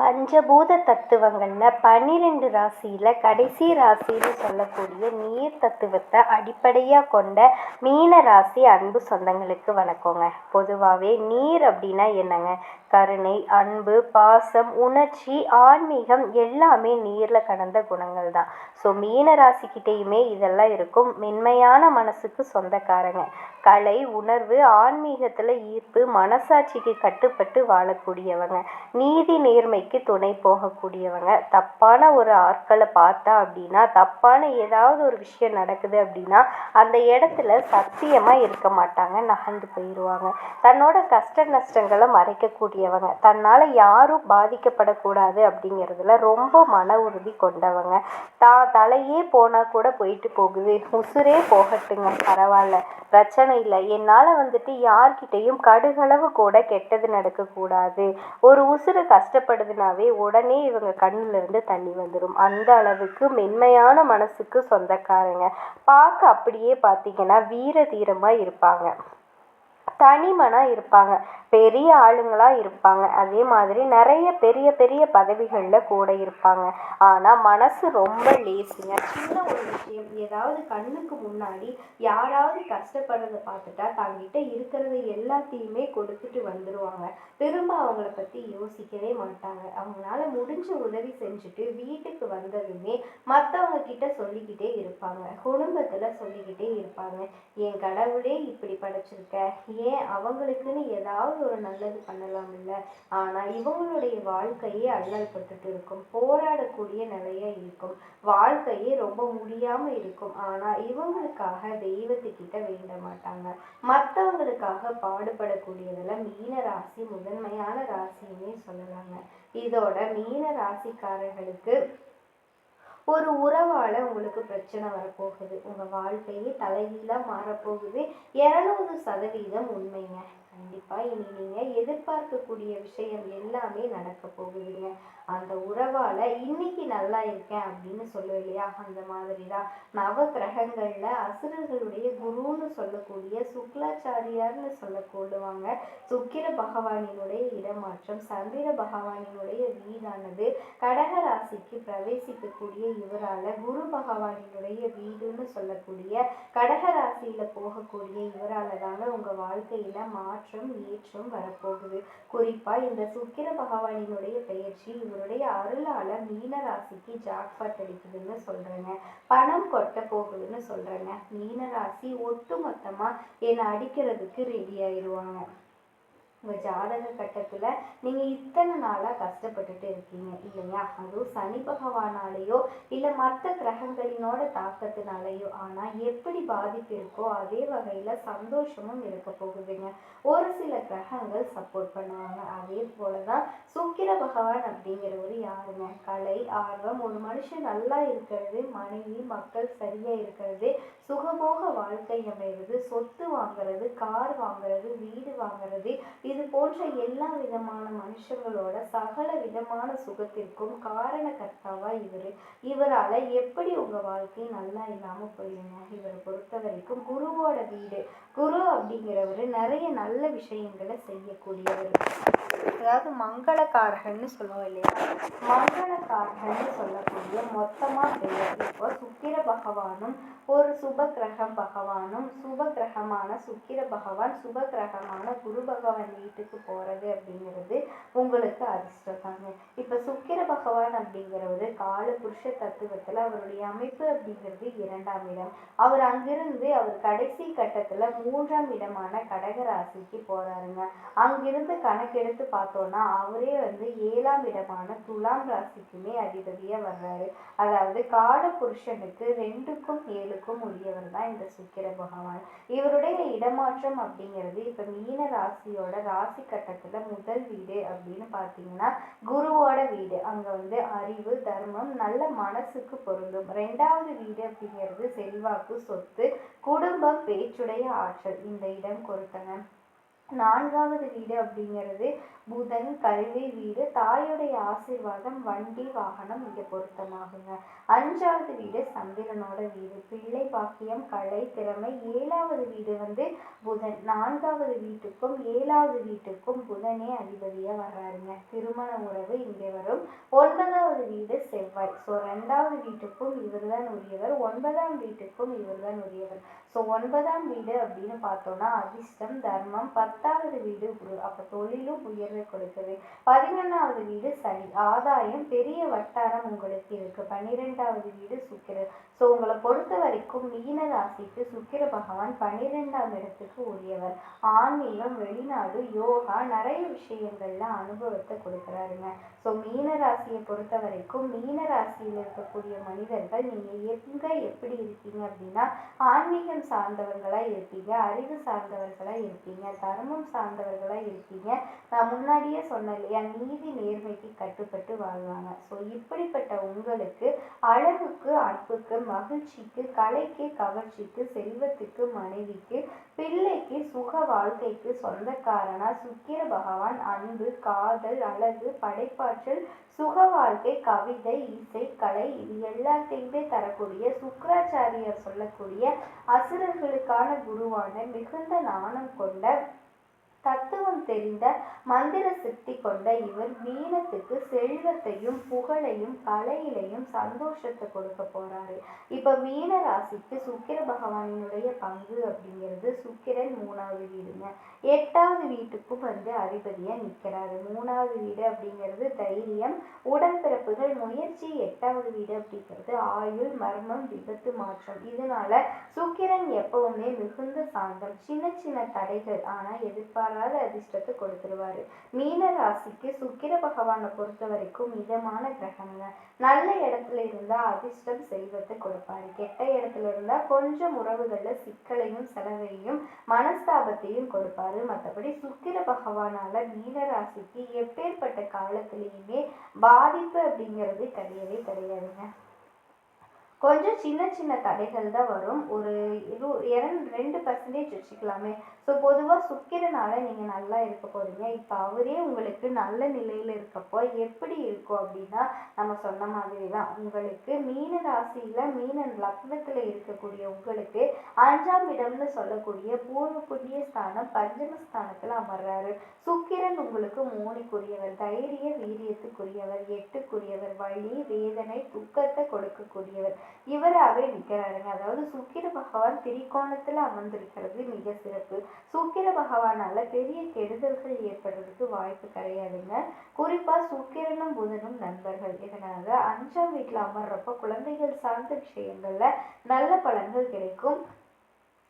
பஞ்சபூத தத்துவங்களில் 12 ராசியில் கடைசி ராசின்னு சொல்லக்கூடிய நீர் தத்துவத்தை அடிப்படையாக கொண்ட மீன ராசி அன்பு சொந்தங்களுக்கு வணக்கங்க. பொதுவாகவே நீர் அப்படின்னா என்னங்க? கருணை, அன்பு, பாசம், உணர்ச்சி, ஆன்மீகம் எல்லாமே நீரில் கடந்த குணங்கள் தான். ஸோ மீன ராசிக்கிட்டேயுமே இதெல்லாம் இருக்கும். மென்மையான மனசுக்கு சொந்தக்காரங்க. கலை, உணர்வு, ஆன்மீகத்தில் ஈர்ப்பு, மனசாட்சிக்கு கட்டுப்பட்டு வாழக்கூடியவங்க. நீதி நேர்மைக்கு துணை போகக்கூடியவங்க. தப்பான ஒரு ஆட்களை பார்த்தா அப்படின்னா, தப்பான ஏதாவது ஒரு விஷயம் நடக்குது அப்படின்னா அந்த இடத்துல சத்தியமாக இருக்க மாட்டாங்க, நகர்ந்து போயிடுவாங்க. தன்னோட கஷ்ட நஷ்டங்களை மறைக்கக்கூடியவங்க. தன்னால் யாரும் பாதிக்கப்படக்கூடாது அப்படிங்கிறதுல ரொம்ப மன உறுதி கொண்டவங்க. தலையே போனால் கூட போயிட்டு போகுது, உசுரே போகட்டுங்க, பரவாயில்ல, பிரச்சனை இல்லை, என்னால் யார்கிட்டையும் கடுகளவு கூட கெட்டது நடக்கக்கூடாது. ஒரு உசுறு கஷ்டப்படுதுனாவே உடனே இவங்க கண்ணிலிருந்து தண்ணி வந்துடும். அந்த அளவுக்கு மென்மையான மனசுக்கு சொந்தக்காரங்க. பார்க்க அப்படியே பார்த்தீங்கன்னா வீர தீரமாக இருப்பாங்க, தனிமனாக இருப்பாங்க, பெரிய ஆளுங்களாக இருப்பாங்க. அதே மாதிரி நிறைய பெரிய பெரிய பதவிகளில் கூட இருப்பாங்க. ஆனால் மனசு ரொம்ப லேசுங்க. சின்ன ஒரு விஷயம், ஏதாவது கண்ணுக்கு முன்னாடி யாராவது கஷ்டப்படுறத பார்த்துட்டா தங்கிட்ட இருக்கிறது எல்லாத்தையுமே கொடுத்துட்டு வந்துடுவாங்க. திரும்ப அவங்கள பற்றி யோசிக்கவே மாட்டாங்க. அவங்களால முடிஞ்ச உதவி செஞ்சுட்டு வீட்டுக்கு வந்ததுமே மற்றவங்க கிட்ட சொல்லிக்கிட்டே இருப்பாங்க, குடும்பத்தில் சொல்லிக்கிட்டே இருப்பாங்க, என் கடவுளே இப்படி படைச்சிருக்க, ஏன் அவங்களுக்குன்னு ஏதாவது ஒரு நல்லது பண்ணலாம் இல்லை. ஆனால் இவங்களுடைய வாழ்க்கையே அல்லல் பட்டுட்டு இருக்கும், போராடக்கூடிய நிலையா இருக்கும், வாழ்க்கையே ரொம்ப முடியாமல் இருக்கும். ஆனால் இவங்களுக்காக தெய்வத்துக்கிட்ட வேண்ட மாட்டாங்க. மற்றவங்களுக்காக பாடுபடக்கூடியதில் மீன ராசி முதன்மையான ராசின்னே சொல்லலாங்க. இதோட மீன ராசிக்காரர்களுக்கு ஒரு உறவால் உங்களுக்கு பிரச்சனை வரப்போகுது. உங்கள் வாழ்க்கையே தலைகீழாக மாறப்போகுது. 200% உண்மைங்க. கண்டிப்பாக இனி நீங்கள் எதிர்பார்க்கக்கூடிய விஷயம் எல்லாமே நடக்க போகுதுங்க. அந்த உறவால் இன்னைக்கு நல்லா இருக்கேன் அப்படின்னு சொல்லுவோம் இல்லையா, அந்த மாதிரி தான் நவ கிரகங்களில் அசுரர்களுடைய குருன்னு சொல்லக்கூடிய சுக்லாச்சாரியார்னு சொல்லக்கூடுவாங்க. சுக்கிர பகவானினுடைய இடமாற்றம், சந்திர பகவானினுடைய வீடானது கடக ராசிக்கு பிரவேசிக்கக்கூடிய இவரால் குரு பகவானினுடைய வீடுன்னு சொல்லக்கூடிய கடக ராசியில போகக்கூடிய இவரால் தாங்க உங்க வாழ்க்கையில மாற்றம் ஏற்றம் வரப்போகுது. குறிப்பா இந்த சுக்கிர பகவானினுடைய பெயர்ச்சி இவருடைய அருளால மீன ராசிக்கு ஜாக்பாட் அடிக்குதுன்னு சொல்றேங்க. பணம் கொட்ட போகுதுன்னு சொல்றேங்க. மீன ராசி ஒட்டு மொத்தமா என்னை அடிக்கிறதுக்கு ரெடி ஆயிடுவாங்க. உங்கள் ஜாதக கட்டத்தில் நீங்கள் இத்தனை நாளாக கஷ்டப்பட்டுட்டு இருக்கீங்க இல்லையா, அதுவும் சனி பகவானாலேயோ இல்லை மற்ற கிரகங்களினோட தாக்கத்தினாலேயோ. ஆனால் எப்படி பாதிப்பு இருக்கோ அதே வகையில் சந்தோஷமும் இருக்க போகுதுங்க. ஒரு சில கிரகங்கள் சப்போர்ட் பண்ணுவாங்க. அதே போல தான் சுக்கிர பகவான் அப்படிங்கிறவர் யாருங்க? கலை, ஆர்வம், ஒரு மனுஷன் நல்லா இருக்கிறது, மனைவி மக்கள் சரியாக இருக்கிறது, சுகபோக வாழ்க்கை அமைகிறது, சொத்து வாங்கிறது, கார் வாங்கிறது, வீடு வாங்கிறது, இது போன்ற எல்லா விதமான மனுஷங்களோட சகல விதமான சுகத்திற்கும் காரணகர்த்தாவா இவரால் எப்படி உங்க வாழ்க்கை நல்லா இல்லாம போயிடுங்க. இவரை பொறுத்த வரைக்கும் குருவோட வீடு. குரு அப்படிங்கிறவர் நிறைய நல்ல விஷயங்களை செய்யக்கூடியவர். அதாவது மங்களக்காரகன்னு சொல்லுவோம் இல்லையா, மங்களக்காரகன்னு சொல்லக்கூடிய மொத்தமா பெயர். இப்போ சுக்கிர பகவானும் ஒரு சுப கிரகம் பகவானும், சுப கிரகமான சுக்கிர பகவான் சுப கிரகமான குரு பகவான் வீட்டுக்கு போறது அப்படிங்கிறது உங்களுக்கு அதிர்ஷ்டம் தாங்க. இப்ப சுக்கிர பகவான் அப்படிங்கிறவர் கால புருஷ தத்துவத்துல அவருடைய அமைப்பு அப்படிங்கிறது 2ஆம் இடம். அவர் அங்கிருந்து அவர் கடைசி கட்டத்துல 3ஆம் இடமான கடக ராசிக்கு போறாருங்க. அங்கிருந்து கணக்கெடுத்து பார்த்தோம்னா அவரே 7ஆம் இடமான துலாம் ராசிக்குமே அதிபதியா வர்றாரு. அதாவது கால புருஷனுக்கு 2க்கும் 7க்கும் உரியவர் தான் இந்த சுக்கிர பகவான். இவருடைய இடமாற்றம் அப்படிங்கிறது இப்ப மீன ராசியோட ராசி கட்டத்துல முதல் வீடு அப்படின்னு பார்த்தீங்கன்னா குருவோட வீடு. அங்க அறிவு, தர்மம், நல்ல மனசுக்கு பொருந்தும். 2வது வீடு அப்படிங்கிறது செல்வாக்கு, சொத்து, குடும்பம், பேச்சுடைய ஆற்றல், இந்த இடம் பொறுத்தன. 4வது வீடு அப்படிங்கிறது புதன் கல்வி வீடு, தாயுடைய ஆசீர்வாதம், வண்டி வாகனம் இங்கே பொருத்தமாகுங்க. 5வது வீடு சந்திரனோட வீடு, பிள்ளை பாக்கியம், கலை திறமை. 7வது வீடு புதன். 4வது வீட்டுக்கும் 7வது வீட்டுக்கும் புதனே அதிபதியா வர்றாருங்க. திருமண உறவு இங்கே வரும். 9வது வீடு செவ்வாய். ஸோ 2வது வீட்டுக்கும் இவர் தான் உரியவர், 9ஆம் வீட்டுக்கும் இவர் தான் உரியவர். ஸோ 9ஆம் வீடு அப்படின்னு பார்த்தோம்னா அதிர்ஷ்டம், தர்மம். 10வது வீடு குரு, அப்போ தொழிலும் உயர்வை கொடுக்குது. 11வது வீடு சனி, ஆதாயம், பெரிய வட்டாரம் உங்களுக்கு இருக்கு. 12வது வீடு சுக்கிரன். ஸோ உங்களை பொறுத்த வரைக்கும் மீன ராசிக்கு சுக்கிர பகவான் 12ஆம் இடத்துக்கு உரியவர். ஆன்மீகம், வெளிநாடு, யோகா, நிறைய விஷயங்கள்ல அனுபவத்தை கொடுக்குறாருங்க. ஸோ மீன ராசியை பொறுத்த வரைக்கும் மீன ராசியில் இருக்கக்கூடிய மனிதர்கள் நீங்கள் எப்படி இருக்கீங்க அப்படின்னா ஆன்மீகம் சார்ந்தவர்களாக இருப்பீங்க, அறிவு சார்ந்தவர்களாக இருப்பீங்க, தர்மம் சார்ந்தவர்களாக இருப்பீங்க. நான் முன்னாடியே சொன்னேன் இல்லையா, நீதி நேர்மைக்கு கட்டுப்பட்டு வாழ்வாங்க. ஸோ இப்படிப்பட்ட உங்களுக்கு அழகுக்கு, அன்புக்கு, மகிழ்ச்சிக்கு, கலைக்கு, கவர்ச்சிக்கு, செல்வத்துக்கு, மனைவிக்கு, பிள்ளைக்கு, சுக வாழ்க்கைக்கு சொந்தக்காரனா சுக்கிர பகவான். அன்பு, காதல், அழகு, படைப்பாற்றல், சுக வாழ்க்கை, கவிதை, இசை, கலை இது எல்லாத்தையுமே தரக்கூடிய சுக்கிராச்சாரியார் சொல்லக்கூடிய அசுரர்களுக்கான குருவான மிகுந்த நாணம் கொண்ட தத்துவம் தெரிந்த மந்திர சித்தி கொண்ட இவர் மீனத்துக்கு செல்வத்தையும் புகழையும் கலையிலையும் சந்தோஷத்தை கொடுக்க போறாரு. இப்ப மீன ராசிக்கு சுக்கிர பகவானினுடைய பங்கு அப்படிங்கிறது, சுக்கிரன் 3வது வீடுங்க. 8வது வீட்டுக்கும் அதிபதியா நிற்கிறாரு. 3வது வீடு அப்படிங்கிறது தைரியம், உடன்பிறப்புகள், முயற்சி. 8வது வீடு அப்படிங்கிறது ஆயுள், மர்மம், விபத்து, மாற்றம். இதனால சுக்கிரன் எப்பவுமே மிகுந்த சாந்தம், சின்ன சின்ன தடைகள் ஆனா எதிர்பார்க்க அதிர்ஷ்டத்தை கொடுத்துருவாரு. மீன ராசிக்கு சுக்கிர பகவானை பொறுத்த வரைக்கும் மிதமான கிரகங்க. நல்ல இடத்துல இருந்தா அதிர்ஷ்டம், செல்வத்தை கொடுப்பாரு. கெட்ட இடத்துல இருந்தா கொஞ்சம் உறவுகள்ல சிக்கலையும் செலவையும் மனஸ்தாபத்தையும் கொடுப்பாரு. மற்றபடி சுக்கிர பகவானால மீன ராசிக்கு எப்பேற்பட்ட காலத்திலையுமே பாதிப்பு அப்படிங்கிறது கிடையவே கிடையாதுங்க. கொஞ்சம் சின்ன சின்ன தடைகள் தான் வரும். ஒரு 2% வச்சுக்கலாமே. ஸோ பொதுவாக சுக்கிரனால நீங்கள் நல்லா இருக்க போறீங்க. இப்போ அவரே உங்களுக்கு நல்ல நிலையில் இருக்கப்போ எப்படி இருக்கும் அப்படின்னா நம்ம சொன்ன மாதிரி தான். உங்களுக்கு மீன ராசியில் மீன லக்னத்தில் இருக்கக்கூடிய உங்களுக்கு 5ஆம் இடம்னு சொல்லக்கூடிய பூர்வ புண்ணிய ஸ்தானம் பஞ்சமஸ்தானத்தில் அமர்றாரு. சுக்கிரன் உங்களுக்கு 3க்குரியவர், தைரிய வீரியத்துக்குரியவர், 8க்குரியவர், வலி, வேதனை, துக்கத்தை கொடுக்கக்கூடியவர். இவராகவே நிற்கிறாருங்க. அதாவது சுக்கிர பகவான் திரிகோணத்துல அமர்ந்திருக்கிறது மிக சிறப்பு. சுக்கிர பகவானால பெரிய கெடுதல்கள் ஏற்படுறதுக்கு வாய்ப்பு கிடையாதுங்க. குறிப்பா சுக்கிரனும் புதனும் நண்பர்கள். இதனால 5ஆம் வீட்டுல அமர்றப்ப குழந்தைகள் சார்ந்த விஷயங்கள்ல நல்ல பலன்கள் கிடைக்கும்.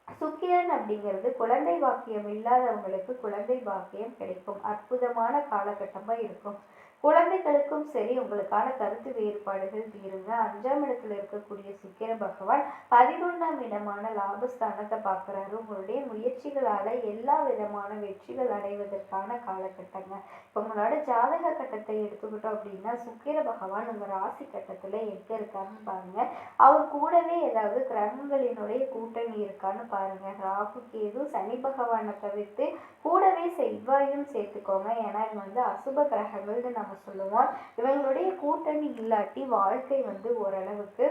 சுக்கிரன் அப்படிங்கிறது குழந்தை பாக்கியம் இல்லாதவங்களுக்கு குழந்தை பாக்கியம் கிடைக்கும். அற்புதமான காலகட்டமா இருக்கும். குழந்தைகளுக்கும் சரி உங்களுக்கான கருத்து வேறுபாடுகள் தீருங்க. 5ஆம் இடத்துல இருக்கக்கூடிய சுக்கிர பகவான் 11ஆம் இடமான லாபஸ்தானத்தை பார்க்குறாரு. உங்களுடைய முயற்சிகளால எல்லா விதமான வெற்றிகள் அடைவதற்கான காலகட்டங்க. இப்போ உங்களோட ஜாதக கட்டத்தை எடுத்துக்கிட்டோம் அப்படின்னா சுக்கிர பகவான் உங்க ராசி கட்டத்துல எங்க இருக்காருன்னு பாருங்க. அவர் கூடவே ஏதாவது கிரகங்களினுடைய கூட்டணி இருக்கான்னு பாருங்க. ராகு, கேது, சனி பகவானை தவிர்த்து கூடவே செவ்வாயும் சேர்த்துக்கோங்க. ஏன்னா இவங்க அசுப கிரகங்கள்னு நம்ம சொல்லுவோம். இவங்களுடைய கூட்டணி இல்லாட்டி வாழ்க்கை ஓரளவுக்கு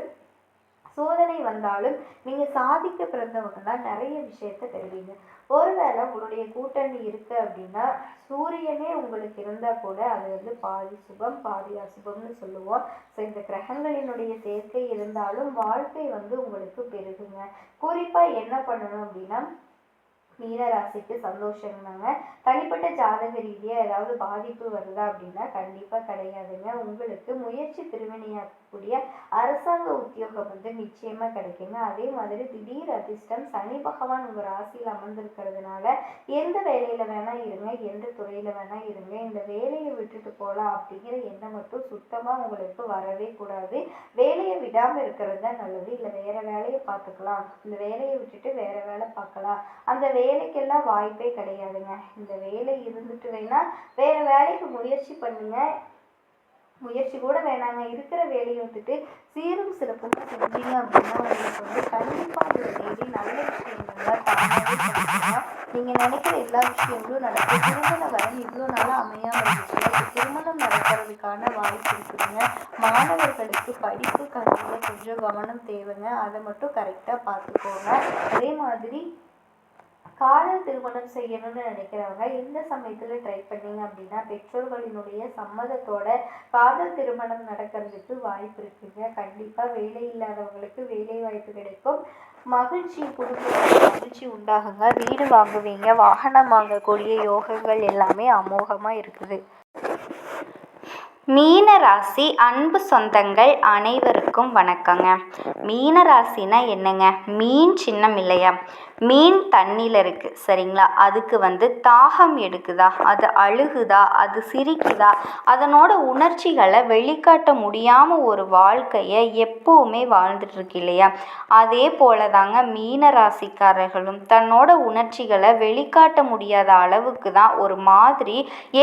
சோதனை வந்தாலும் நீங்க சாதிக்க பிறந்தவங்கன்னா நிறைய விஷயத்த தருவீங்க. ஒருவேளை உங்களுடைய கூட்டணி இருக்கு அப்படின்னா சூரியனே உங்களுக்கு இருந்தா கூட அது பாதி சுபம் பாதி அசுபம்னு சொல்லுவோம். ஸோ இந்த கிரகங்களினுடைய சேர்க்கை இருந்தாலும் வாழ்க்கை உங்களுக்கு பெருகுங்க. குறிப்பா என்ன பண்ணணும் அப்படின்னா மீன ராசிக்கு சந்தோஷம்னாங்க. தனிப்பட்ட ஜாதக ரீதியா ஏதாவது பாதிப்பு வருதா அப்படின்னா கண்டிப்பா கிடையாதுங்க. உங்களுக்கு முயற்சி திருமணியாக்கக்கூடிய அரசாங்க உத்தியோகம் நிச்சயமா கிடைக்குங்க. அதே மாதிரி திடீர் அதிர்ஷ்டம், சனி பகவான் உங்க ராசியில் அமர்ந்திருக்கிறதுனால எந்த வேலையில வேணா இருங்க, எந்த துறையில வேணா இருங்க, இந்த வேலையை விட்டுட்டு போகலாம் அப்படிங்கிற எண்ணம் மட்டும் சுத்தமா உங்களுக்கு வரவே கூடாது. வேலையை விடாம இருக்கிறது தான் நல்லது. இல்லை வேற வேலையை பார்த்துக்கலாம், இந்த வேலையை விட்டுட்டு வேற வேலை பார்க்கலாம், அந்த வேலைக்கெல்லாம் வாய்ப்பே கிடையாதுங்க. இந்த வேலை இருந்துட்டு வேணா வேற வேலைக்கு முயற்சி பண்ணுங்க. முயற்சி கூட வேணாங்க, இருக்கிற வேலையை விட்டுட்டு சீரும் சிறப்புமா செஞ்சீங்க அப்படின்னா உங்களுக்கு கண்டிப்பா அந்த தேடி நல்ல விஷயங்கள்லாம் தானாகவே கிடைக்கும். நீங்கள் நினைக்கிற எல்லா விஷயங்களும் நடக்கும். திருமண வரன் இவ்வளோ நாளாக அமையாமல் இருந்துச்சு, திருமணம் நடக்கிறதுக்கான வாய்ப்பு இருக்குதுங்க. மாணவர்களுக்கு படிப்பு கல்வியில் கொஞ்சம் கவனம் தேவைங்க, அதை மட்டும் கரெக்டாக பார்த்துக்கோங்க. அதே மாதிரி காதல் திருமணம் செய்யணும்னு நினைக்கிறவங்க இந்த சமயத்தில் ட்ரை பண்ணீங்க அப்படின்னா பெற்றோர்களினுடைய சம்மதத்தோட காதல் திருமணம் நடக்கிறதுக்கு வாய்ப்பு இருக்குங்க. கண்டிப்பாக வேலை இல்லாதவங்களுக்கு வேலை வாய்ப்பு கிடைக்கும். மகிழ்ச்சி, குடும்பத்தில் மகிழ்ச்சி உண்டாகுங்க. வீடு வாங்குவீங்க, வாகனம் வாங்கக்கூடிய யோகங்கள் எல்லாமே அமோகமாக இருக்குது. மீன ராசி அன்பு சொந்தங்கள் அனைவருக்கும் வணக்கங்க. மீன ராசினா என்னங்க? மீன் சின்னம் இல்லையா? மீன் தண்ணியில் இருக்குது சரிங்களா? அதுக்கு தாகம் எடுக்குதா, அது அழுகுதா, அது சிரிக்குதா, அதனோட உணர்ச்சிகளை வெளிக்காட்ட முடியாமல் ஒரு வாழ்க்கையை எப்போவுமே வாழ்ந்துட்டுருக்கு இல்லையா? அதே போல தாங்க மீன ராசிக்காரர்களும் தன்னோட உணர்ச்சிகளை வெளிக்காட்ட முடியாத அளவுக்கு தான் ஒரு மாதிரி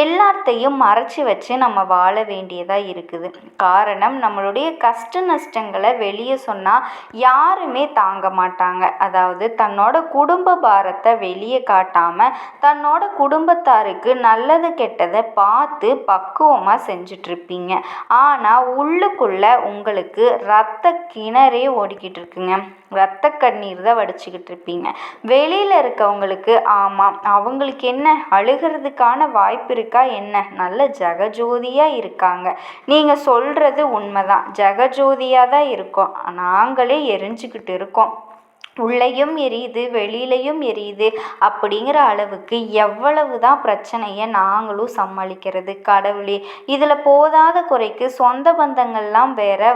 எல்லாத்தையும் மறைச்சி வச்சு நம்ம வாழ வேண்டியதாக இருக்குது. காரணம், நம்மளுடைய கஷ்ட நஷ்டங்களை வெளியே சொன்னால் யாருமே தாங்க மாட்டாங்க. அதாவது தன்னோட குடும்ப பாரத்தை வெளியே காட்டாமல் தன்னோட குடும்பத்தாருக்கு நல்லது கெட்டதை பார்த்து பக்குவமாக செஞ்சிட்ருப்பீங்க. ஆனால் உள்ளுக்குள்ள உங்களுக்கு ரத்த கிணறே ஓடிக்கிட்டு இருக்குங்க. ரத்த கண்ணீர் தான் வடிச்சுக்கிட்டு இருப்பீங்க. வெளியில் இருக்கவங்களுக்கு ஆமாம் அவங்களுக்கு என்ன அழுகிறதுக்கான வாய்ப்பு இருக்கா என்ன? நல்ல ஜெகஜோதியாக இருக்காங்க. நீங்கள் சொல்கிறது உண்மைதான், ஜெகஜோதியாக தான் இருக்கோம். நாங்களே எரிஞ்சுக்கிட்டு இருக்கோம். உள்ளேயும் எரியுது வெளியிலையும் எரியுது அப்படிங்கிற அளவுக்கு எவ்வளவு தான் பிரச்சனையை நாங்களும் சமாளிக்கிறது கடவுளே. இதில் போதாத குறைக்கு சொந்த பந்தங்கள்லாம் வேற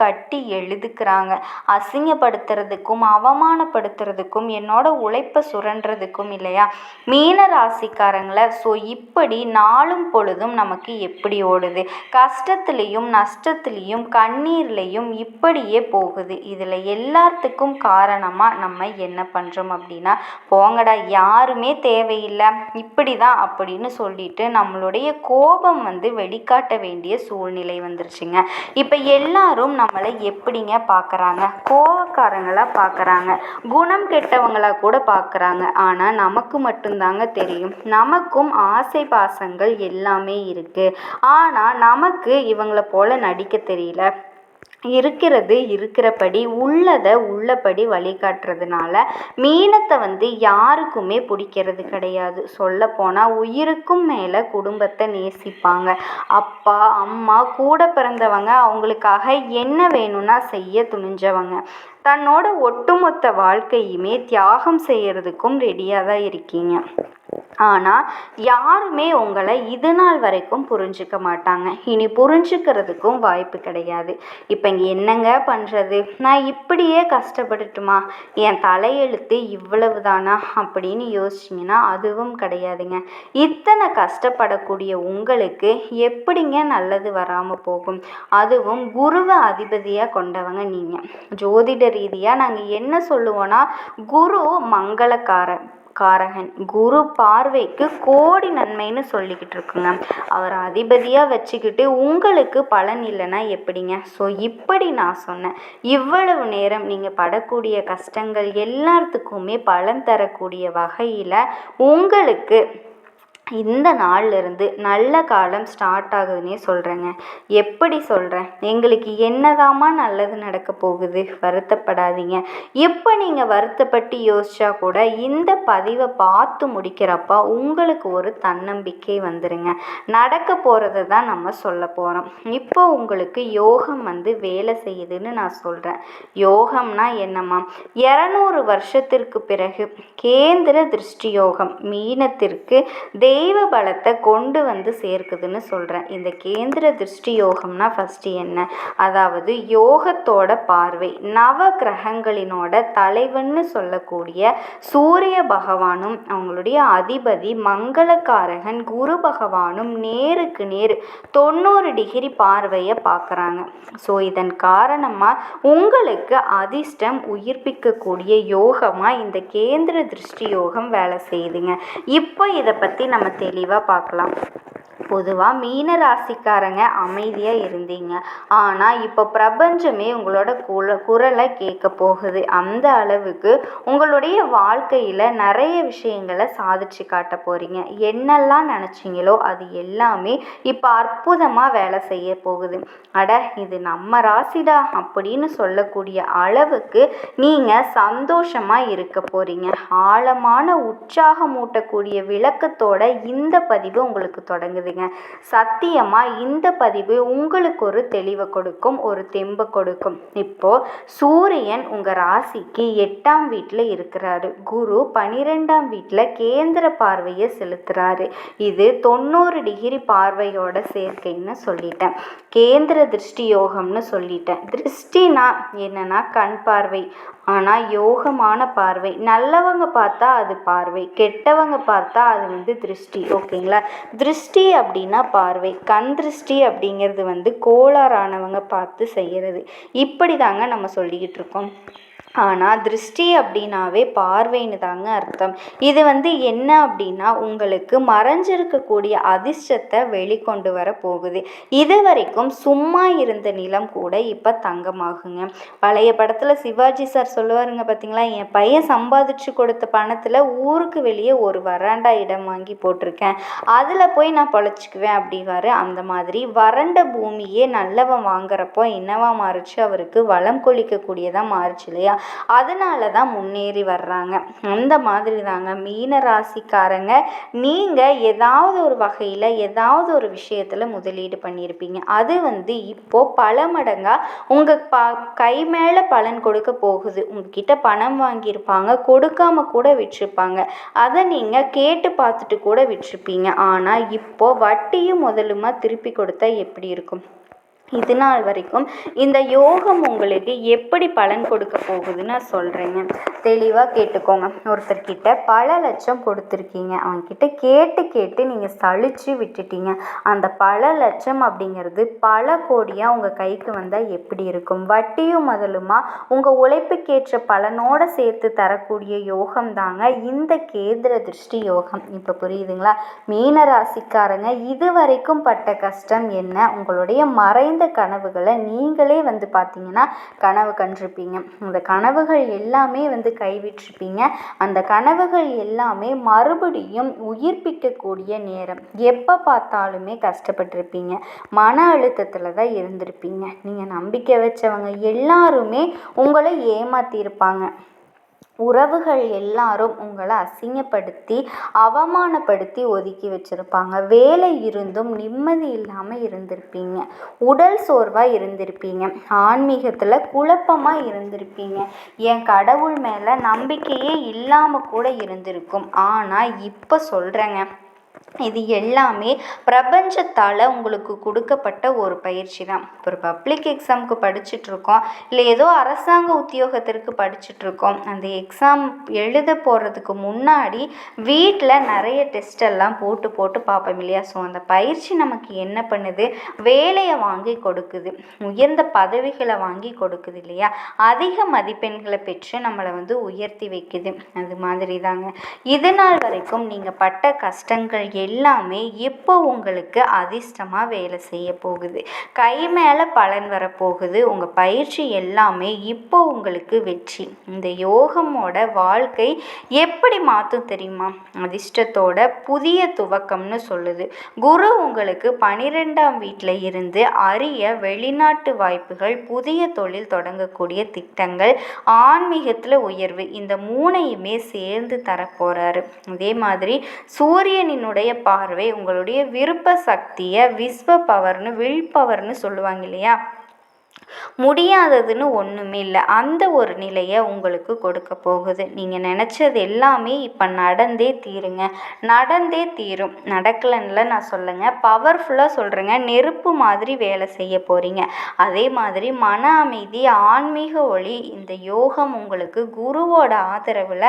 கட்டி எழுதுக்கிறாங்க. அசிங்கப்படுத்துறதுக்கும் அவமானப்படுத்துறதுக்கும் என்னோட உழைப்பை சுரண்டுறதுக்கும் இல்லையா? மீன ராசிக்காரங்களை இப்படி நாளும் பொழுதும் நமக்கு எப்படி ஓடுது? கஷ்டத்துலேயும் நஷ்டத்துலேயும் கண்ணீர்லேயும் இப்படியே போகுது. இதில் எல்லாத்துக்கும் காரணம் நம்ம என்ன பண்ணுறோம் அப்படின்னா, போங்கடா யாருமே தேவையில்லை இப்படி தான் அப்படின்னு சொல்லிட்டு நம்மளுடைய கோபம் வெளிக்காட்ட வேண்டிய சூழ்நிலை வந்துருச்சுங்க. இப்போ எல்லாரும் நம்மளை எப்படிங்க பார்க்குறாங்க? கோபக்காரங்களாக பார்க்குறாங்க, குணம் கெட்டவங்களாக கூட பார்க்குறாங்க. ஆனால் நமக்கு மட்டும்தாங்க தெரியும், நமக்கும் ஆசை பாசங்கள் எல்லாமே இருக்குது. ஆனால் நமக்கு இவங்களை போல நடிக்க தெரியல. இருக்கிறபடி உள்ளதை உள்ளபடி வழிகாட்டுறதுனால மீனத்தை யாருக்குமே பிடிக்கிறது கிடையாது. சொல்லப்போனால் உயிருக்கும் மேலே குடும்பத்தை நேசிப்பாங்க. அப்பா அம்மா கூட பிறந்தவங்க அவங்களுக்காக என்ன வேணும்னா செய்ய துணிஞ்சவங்க. தன்னோட ஒட்டுமொத்த வாழ்க்கையுமே தியாகம் செய்யறதுக்கும் ரெடியாக தான் இருக்கீங்க. ஆனால் யாருமே உங்களை இது நாள் வரைக்கும் புரிஞ்சுக்க மாட்டாங்க. இனி புரிஞ்சுக்கிறதுக்கும் வாய்ப்பு கிடையாது. இப்போ இங்கே என்னங்க பண்ணுறது? நான் இப்படியே கஷ்டப்பட்டுட்டுமா? என் தலையெழுத்து இவ்வளவு தானா அப்படின்னு யோசிச்சிங்கன்னா அதுவும் கிடையாதுங்க. இத்தனை கஷ்டப்படக்கூடிய உங்களுக்கு எப்படிங்க நல்லது வராமல் போகும்? அதுவும் குருவை அதிபதியாக கொண்டவங்க நீங்கள். ஜோதிட ரீதியாக நாங்கள் என்ன சொல்லுவோன்னா, குரு காரகன். குரு பார்வைக்கு கோடி நன்மைன்னு சொல்லிக்கிட்டு இருக்குங்க. அவர் அதிபதியாக வச்சுக்கிட்டு உங்களுக்கு பலன் இல்லைன்னா எப்படிங்க? இப்படி நான் சொன்னேன். இவ்வளவு நேரம் நீங்கள் படக்கூடிய கஷ்டங்கள் எல்லாத்துக்குமே பலன் தரக்கூடிய வகையில் உங்களுக்கு இந்த நாள்லேருந்து நல்ல காலம் ஸ்டார்ட் ஆகுதுன்னே சொல்கிறேங்க. எப்படி சொல்கிறேன்? எங்களுக்கு என்னதாம்மா நல்லது நடக்க போகுது? வருத்தப்படாதீங்க. இப்போ நீங்கள் வருத்தப்பட்டு யோசிச்சா கூட இந்த பதிவை பார்த்து முடிக்கிறப்ப உங்களுக்கு ஒரு தன்னம்பிக்கை வந்துருங்க. நடக்க போகிறத தான் நம்ம சொல்ல போகிறோம். இப்போ உங்களுக்கு யோகம் வேலை செய்யுதுன்னு நான் சொல்கிறேன். யோகம்னா என்னம்மா? 200 வருஷத்திற்கு பிறகு கேந்திர திருஷ்டி யோகம் மீனத்திற்கு தெய்வ பலத்தை கொண்டு சேர்க்குதுன்னு சொல்கிறேன். இந்த கேந்திர திருஷ்டி யோகம்னா ஃபஸ்ட்டு என்ன? அதாவது யோகத்தோட பார்வை. நவ கிரகங்களினோட தலைவன்னு சொல்லக்கூடிய சூரிய பகவானும் அவங்களுடைய அதிபதி மங்களக்காரகன் குரு பகவானும் நேருக்கு நேர் 90 டிகிரி பார்வையை பார்க்குறாங்க. இதன் காரணமாக உங்களுக்கு அதிர்ஷ்டம் உயிர்ப்பிக்கக்கூடிய யோகமாக இந்த கேந்திர திருஷ்டி யோகம் வேலை செய்யுதுங்க. இப்போ இதை பற்றி நம்ம தெளிவாக பார்க்கலாம். பொதுவாக மீன ராசிக்காரங்க அமைதியாக இருந்தீங்க. ஆனால் இப்போ பிரபஞ்சமே உங்களோட குரலை கேட்க போகுது. அந்த அளவுக்கு உங்களுடைய வாழ்க்கையில் நிறைய விஷயங்களை சாதிச்சு காட்ட போகிறீங்க. என்னெல்லாம் நினச்சிங்களோ அது எல்லாமே இப்போ அற்புதமாக வேலை செய்ய போகுது. அட இது நம்ம ராசிடா அப்படின்னு சொல்லக்கூடிய அளவுக்கு நீங்கள் சந்தோஷமாக இருக்க போகிறீங்க. ஆழமான உற்சாகமூட்டக்கூடிய விளக்கத்தோட இந்த பதிவு உங்களுக்கு தொடங்குதுங்க. சத்தியமாக இந்த பதிவு உங்களுக்கு ஒரு தெளிவை கொடுக்கும், ஒரு தெம்பை கொடுக்கும். இப்போ சூரியன் உங்கள் ராசிக்கு 8ஆம் வீட்டில் இருக்கிறாரு. குரு 12ஆம் வீட்டில் கேந்திர பார்வையை செலுத்துறாரு. இது 90 டிகிரி பார்வையோட சேர்க்கைன்னு சொல்லிட்டேன். கேந்திர திருஷ்டி யோகம்னு சொல்லிட்டேன். திருஷ்டினா என்னன்னா கண் பார்வை, ஆனால் யோகமான பார்வை. நல்லவங்க பார்த்தா அது பார்வை, கெட்டவங்க பார்த்தா அது திருஷ்டி. ஓகேங்களா? திருஷ்டி அப்படின்னா பார்வை, கண் திருஷ்டி அப்படிங்கிறது கோளாறானவங்க பார்த்து செய்கிறது. இப்படி தாங்க நம்ம சொல்லிக்கிட்டு இருக்கோம். ஆனால் திருஷ்டி அப்படின்னாவே பார்வைன்னு தாங்க அர்த்தம். இது என்ன அப்படின்னா உங்களுக்கு மறைஞ்சிருக்கக்கூடிய அதிர்ஷ்டத்தை வெளிக்கொண்டு வர போகுது. இது வரைக்கும் சும்மா இருந்த நிலம் கூட இப்போ தங்கமாகுங்க. பழைய படத்தில் சிவாஜி சார் சொல்லுவாருங்க பார்த்தீங்களா, என் பையன் சம்பாதிச்சு கொடுத்த பணத்தில் ஊருக்கு வெளியே ஒரு வராண்டா இடம் வாங்கி போட்டிருக்கேன், அதில் போய் நான் பொழைச்சிக்குவேன் அப்படிவாரு. அந்த மாதிரி வறண்ட பூமியே நல்லவன் வாங்குறப்போ என்னவா மாறுச்சு, அவருக்கு வளம் கொளிக்கக்கூடியதாக மாறுச்சு இல்லையா? அதனால தான் முன்னேறி வர்றாங்க. அந்த மாதிரி தாங்க மீன ராசிக்காரங்க, நீங்கள் ஏதாவது ஒரு வகையில் ஏதாவது ஒரு விஷயத்தில் முதலீடு பண்ணியிருப்பீங்க. அது இப்போது பல மடங்காக உங்கள் கை மேலே பலன் கொடுக்க போகுது. உங்ககிட்ட பணம் வாங்கியிருப்பாங்க, கொடுக்காம கூட விட்டுருப்பாங்க. அதை நீங்கள் கேட்டு பார்த்துட்டு கூட விட்டுருப்பீங்க. ஆனால் இப்போது வட்டியும் முதலுமா திருப்பி கொடுத்தா எப்படி இருக்கும்? இது நாள் வரைக்கும் இந்த யோகம் உங்களுக்கு எப்படி பலன் கொடுக்க போகுதுன்னு நான் சொல்கிறேங்க. தெளிவாக கேட்டுக்கோங்க. ஒருத்தர்கிட்ட பல லட்சம் கொடுத்துருக்கீங்க, அவங்கக்கிட்ட கேட்டு கேட்டு நீங்கள் சலிச்சு விட்டுட்டீங்க. அந்த பல லட்சம் அப்படிங்கிறது பல கோடியாக உங்கள் கைக்கு வந்தால் எப்படி இருக்கும்? வட்டியும் முதலுமா உங்கள் உழைப்புக்கேற்ற பலனோடு சேர்த்து தரக்கூடிய யோகம் தாங்க இந்த கேந்திர திருஷ்டி யோகம். இப்போ புரியுதுங்களா? மீன ராசிக்காரங்க இது வரைக்கும் பட்ட கஷ்டம் என்ன? உங்களுடைய மறைந்த கனவுகளை நீங்களே பார்த்தீங்கன்னா கனவு கண்டிருப்பீங்க. அந்த கனவுகள் எல்லாமே கைவிட்டிருப்பீங்க. அந்த கனவுகள் எல்லாமே மறுபடியும் உயிர்ப்பிக்கக்கூடிய நேரம். எப்போ பார்த்தாலுமே கஷ்டப்பட்டிருப்பீங்க, மன அழுத்தத்தில் தான் இருந்திருப்பீங்க. நீங்கள் நம்பிக்கை வச்சவங்க எல்லாருமே உங்களை ஏமாத்தியிருப்பாங்க. உறவுகள் எல்லாரும் உங்களை அசிங்கப்படுத்தி அவமானப்படுத்தி ஒதுக்கி வச்சுருப்பாங்க. வேலை இருந்தும் நிம்மதி இல்லாமல் இருந்திருப்பீங்க. உடல் சோர்வாக இருந்திருப்பீங்க. ஆன்மீகத்தில் குழப்பமாக இருந்திருப்பீங்க. என் கடவுள் மேலே நம்பிக்கையே இல்லாமல் கூட இருந்திருக்கும். ஆனால் இப்போ சொல்கிறேங்க, இது எல்லாமே பிரபஞ்சத்தால் உங்களுக்கு கொடுக்கப்பட்ட ஒரு பயிற்சி தான். ஒரு பப்ளிக் எக்ஸாமுக்கு படிச்சுட்ருக்கோம், இல்லை ஏதோ அரசாங்க உத்தியோகத்திற்கு படிச்சுட்ருக்கோம். அந்த எக்ஸாம் எழுத போகிறதுக்கு முன்னாடி வீட்டில் நிறைய டெஸ்டெல்லாம் போட்டு பார்ப்போம் இல்லையா? ஸோ அந்த பயிற்சி நமக்கு என்ன பண்ணுது? வேலையை வாங்கி கொடுக்குது, உயர்ந்த பதவிகளை வாங்கி கொடுக்குது இல்லையா? அதிக மதிப்பெண்களை பெற்று நம்மளை உயர்த்தி வைக்குது. அது மாதிரி தாங்க இது நாள் வரைக்கும் நீங்கள் பட்ட கஷ்டங்கள் எல்லாமே இப்போ உங்களுக்கு அதிர்ஷ்டமாக வேலை செய்ய போகுது. கை மேலே பலன் வரப்போகுது. உங்கள் பயிற்சி எல்லாமே இப்போ உங்களுக்கு வெற்றி. இந்த யோகமோட வாழ்க்கை எப்படி மாற்றும் தெரியுமா? அதிர்ஷ்டத்தோட புதிய துவக்கம்னு சொல்லுது. குரு உங்களுக்கு 12ஆம் வீட்டில் இருந்து அரிய வெளிநாட்டு வாய்ப்புகள், புதிய தொழில் தொடங்கக்கூடிய திட்டங்கள், ஆன்மீகத்தில் உயர்வு, இந்த மூணையுமே சேர்ந்து தரப்போகிறாரு. அதே மாதிரி சூரியனினுடைய பார்வை உங்களுடைய விருப்ப சக்தியை விஸ்வ பவர்னு வில் பவர்னு சொல்லுவாங்க இல்லையா? முடியாததுன்னு ஒன்றுமே இல்லை, அந்த ஒரு நிலையை உங்களுக்கு கொடுக்க போகுது. நீங்கள் நினச்சது எல்லாமே இப்போ நடந்தே தீருங்க, நடந்தே தீரும். நடக்கலன்னு நான் சொல்லுங்க, பவர்ஃபுல்லாக சொல்கிறேங்க. நெருப்பு மாதிரி வேலை செய்ய போகிறீங்க. அதே மாதிரி மன அமைதி, ஆன்மீக ஒளி, இந்த யோகம் உங்களுக்கு குருவோட ஆதரவில்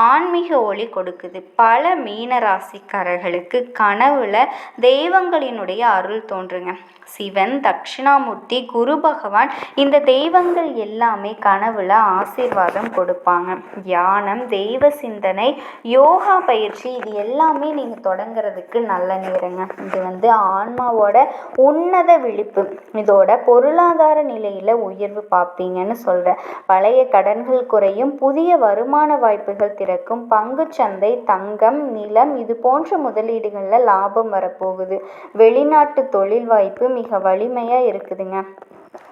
ஆன்மீக ஒளி கொடுக்குது. பல மீன ராசிக்காரர்களுக்கு கனவுல தெய்வங்களினுடைய அருள் தோன்றுங்க. சிவன், தட்சிணாமூர்த்தி, குரு பகவான் இந்த தெய்வங்கள் எல்லாமே கனவுல ஆசீர்வாதம் கொடுப்பாங்க. தியானம், தெய்வ சிந்தனை, யோகா பயிற்சி இது எல்லாமே நீங்கள் தொடங்குறதுக்கு நல்ல நேரங்க. இது ஆன்மாவோட உன்னத விழிப்பு. இதோட பொருளாதார நிலையில் உயர்வு பார்ப்பீங்கன்னு சொல்கிறேன். பழைய கடன்கள் குறையும், புதிய வருமான வாய்ப்புகள் திறக்கும், பங்குச்சந்தை, தங்கம், நிலம் இது போன்ற முதலீடுகளில் லாபம் வரப்போகுது. வெளிநாட்டு தொழில் வாய்ப்பு மிக வலிமையாக இருக்குதுங்க.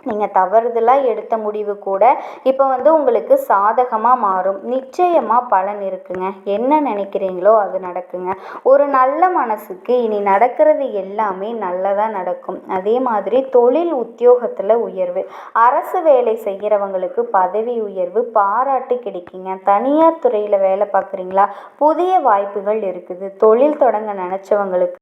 நீங்கள் தவறுதலாக எடுத்த முடிவு கூட இப்போ உங்களுக்கு சாதகமாக மாறும். நிச்சயமாக பலன் இருக்குங்க. என்ன நினைக்கிறீங்களோ அது நடக்குங்க. ஒரு நல்ல மனசுக்கு இனி நடக்கிறது எல்லாமே நல்லதாக நடக்கும். அதே மாதிரி தொழில் உத்தியோகத்தில் உயர்வு, அரசு வேலை செய்கிறவங்களுக்கு பதவி உயர்வு, பாராட்டு கிடைக்குங்க. தனியார் துறையில் வேலை பார்க்குறீங்களா, புதிய வாய்ப்புகள் இருக்குது. தொழில் தொடங்க நினச்சவங்களுக்கு